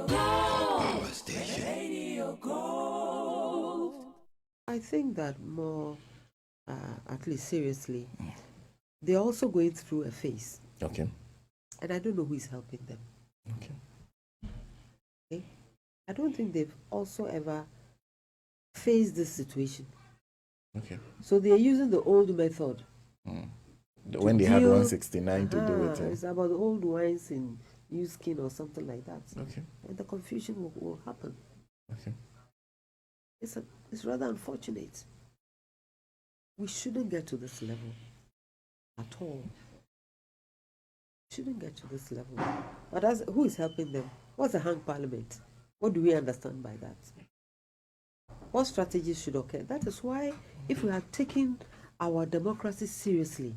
Power station. I think that more, at least seriously, they're also going through a phase. Okay. And I don't know who is helping them. Okay. I don't think they've also ever faced this situation. Okay. So they're using the old method. When they had 169 to do it. It's about the old wines in new skin or something like that. Okay. And the confusion will happen. Okay. It's rather unfortunate. We shouldn't get to this level at all. Shouldn't get to this level. But who is helping them? What's a hung parliament? What do we understand by that? What strategies should occur? That is why, if we are taking our democracy seriously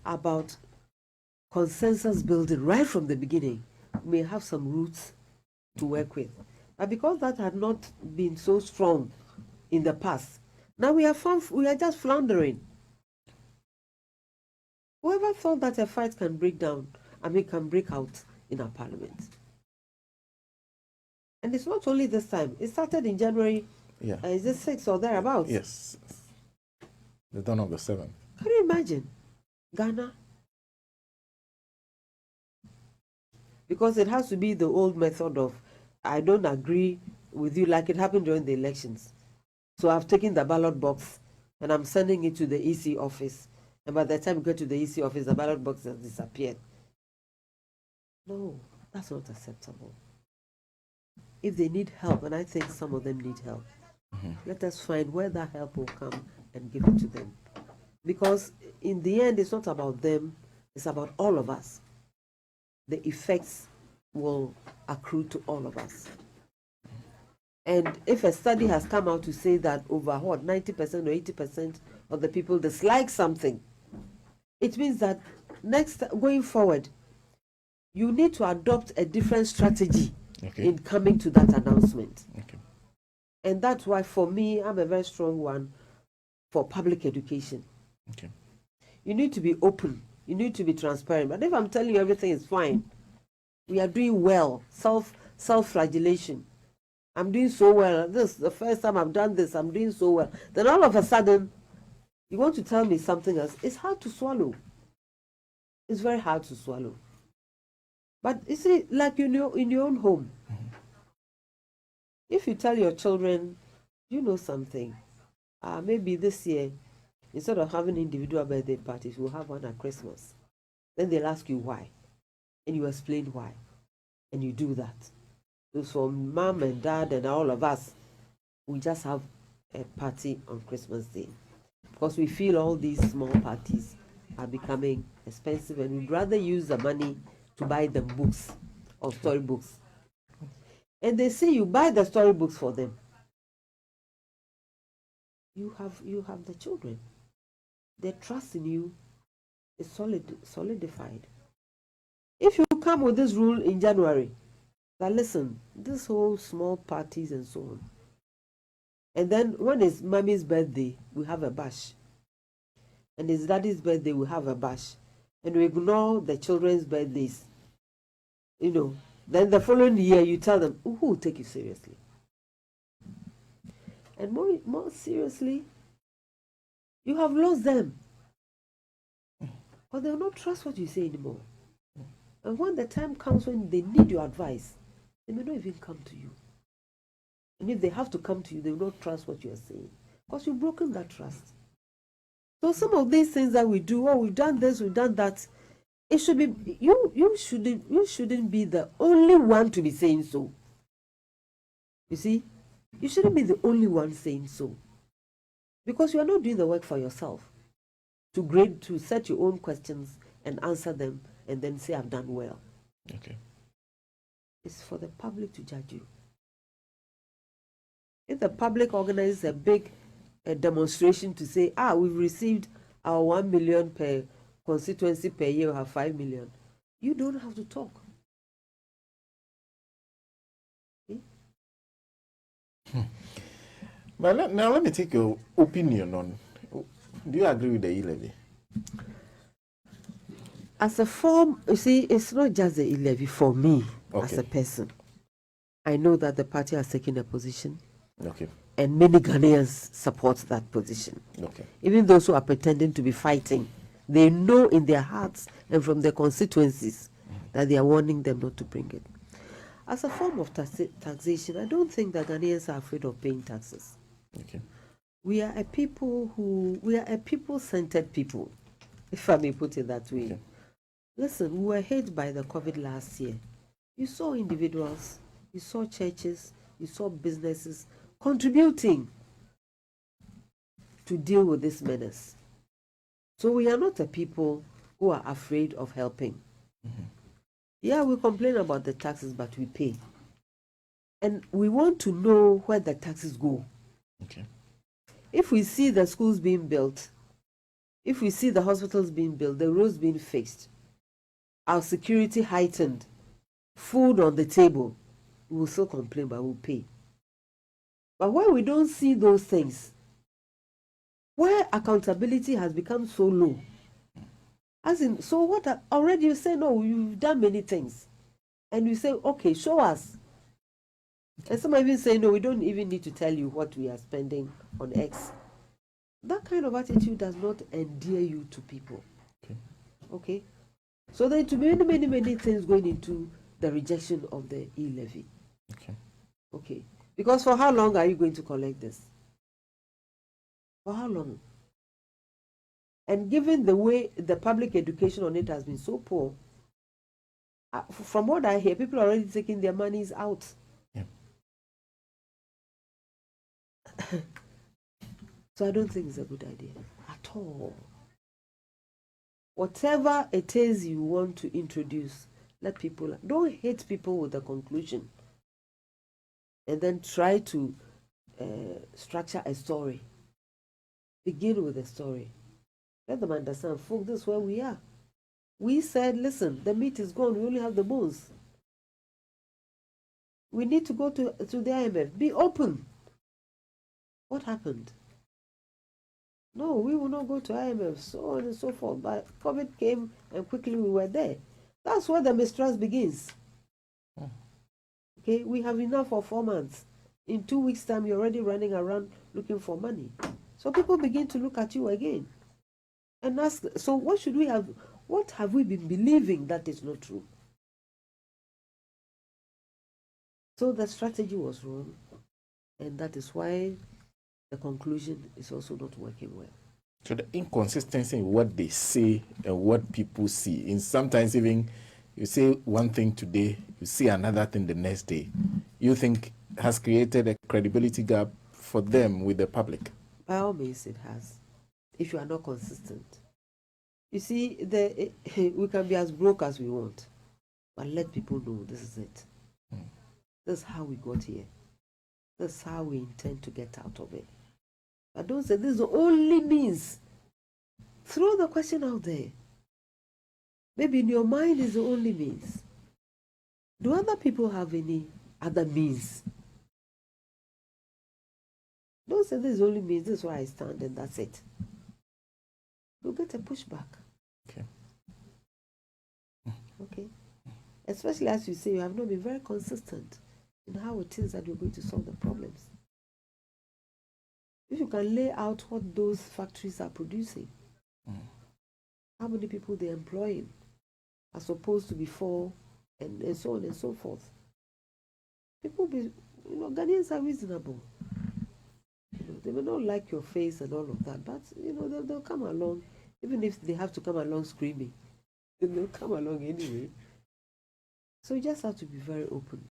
about consensus building right from the beginning, we may have some roots to work with. But because that had not been so strong in the past, now we are just floundering. Whoever thought that a fight can break out in our parliament? And it's not only this time. It started in January. Yeah. Is it 6 or thereabouts? Yes. The dawn of the 7th. Can you imagine? Ghana? Because it has to be the old method of, I don't agree with you, like it happened during the elections. So I've taken the ballot box and I'm sending it to the EC office. And by the time we get to the EC office, the ballot box has disappeared. No, that's not acceptable. If they need help, and I think some of them need help, let us find where that help will come and give it to them. Because in the end, it's not about them, it's about all of us. The effects will accrue to all of us. And if a study has come out to say that over 90% or 80% of the people dislike something, it means that going forward, you need to adopt a different strategy in coming to that announcement. Okay. And that's why, for me, I'm a very strong one for public education. Okay. You need to be open. You need to be transparent. But if I'm telling you everything is fine, we are doing well, self-flagellation. I'm doing so well. This is the first time I've done this. I'm doing so well. Then all of a sudden, you want to tell me something else. It's hard to swallow. It's very hard to swallow. But you see, like in your own home, if you tell your children, you know something, maybe this year, instead of having individual birthday parties, we'll have one at Christmas. Then they'll ask you why. And you explain why. And you do that. So for mom and dad and all of us, we just have a party on Christmas Day. Because we feel all these small parties are becoming expensive, and we'd rather use the money to buy them books or storybooks. And they say you buy the storybooks for them. You have the children. Their trust in you is solidified. If you come with this rule in January, that listen, this whole small parties and so on, and then when it's mommy's birthday, we have a bash, and it's daddy's birthday, we have a bash, and we ignore the children's birthdays, then the following year you tell them, who will take you seriously? And more seriously, you have lost them. Or they will not trust what you say anymore. And when the time comes when they need your advice, they may not even come to you. And if they have to come to you, they will not trust what you are saying, because you've broken that trust. So some of these things that we do, we've done this, we've done that, it should be, you shouldn't be the only one to be saying so. You see, you shouldn't be the only one saying so, because you are not doing the work for yourself to set your own questions and answer them and then say I've done well. Okay. It's for the public to judge you. If the public organizes a big demonstration to say, we've received our 1 million per constituency per year, we have 5 million, you don't have to talk. Okay? But now let me take your opinion on, do you agree with the E-levy? As a form, you see, it's not just the E-levy for me as a person. I know that the party has taken a position. Okay. And many Ghanaians support that position. Okay. Even those who are pretending to be fighting, they know in their hearts and from their constituencies that they are warning them not to bring it. As a form of taxation, I don't think that Ghanaians are afraid of paying taxes. Okay. We are a people-centered people, if I may put it that way. Okay. Listen, we were hit by the COVID last year. You saw individuals, you saw churches, you saw businesses contributing to deal with this menace. So we are not a people who are afraid of helping. Yeah, we complain about the taxes, but we pay. And we want to know where the taxes go. Okay. If we see the schools being built, if we see the hospitals being built, the roads being fixed, our security heightened, food on the table, we will still complain, but we'll pay. But when we don't see those things, where accountability has become so low, as in, so what already you say, no, you've done many things. And you say, okay, show us. And some even say, no, we don't even need to tell you what we are spending on X. That kind of attitude does not endear you to people. Okay. Okay? So there are to be many, many things going into the rejection of the E-levy. Okay. Okay. Because for how long are you going to collect this? For how long? And given the way the public education on it has been so poor, from what I hear, people are already taking their monies out. Yeah. So I don't think it's a good idea at all. Whatever it is you want to introduce, let people, don't hit people with the conclusion and then try to structure a story. Begin with a story. Let them understand, folks, this is where we are. We said, listen, the meat is gone, we only have the bones. We need to go to the IMF. Be open. What happened? No, we will not go to IMF, so on and so forth. But COVID came and quickly we were there. That's where the mistrust begins. Okay, we have enough for 4 months. In 2 weeks' time, you're already running around looking for money. So people begin to look at you again and ask, so what should we have, what have we been believing that is not true? So the strategy was wrong, and that is why the conclusion is also not working well. So the inconsistency in what they say and what people see, and sometimes even you say one thing today, you see another thing the next day, you think has created a credibility gap for them with the public? By all means, it has, if you are not consistent. You see, we can be as broke as we want, but let people know this is it. This is how we got here. This is how we intend to get out of it. But don't say this is the only means. Throw the question out there. Maybe in your mind is the only means. Do other people have any other means? Don't say this is the only means, this is where I stand and that's it. You'll get a pushback. Okay. Okay. Especially as you say, you have not been very consistent in how it is that you're going to solve the problems. If you can lay out what those factories are producing, how many people they're employing, as opposed to before, and so on and so forth. People be, Ghanaians are reasonable. They may not like your face and all of that, but they'll come along, even if they have to come along screaming, they'll come along anyway. So you just have to be very open.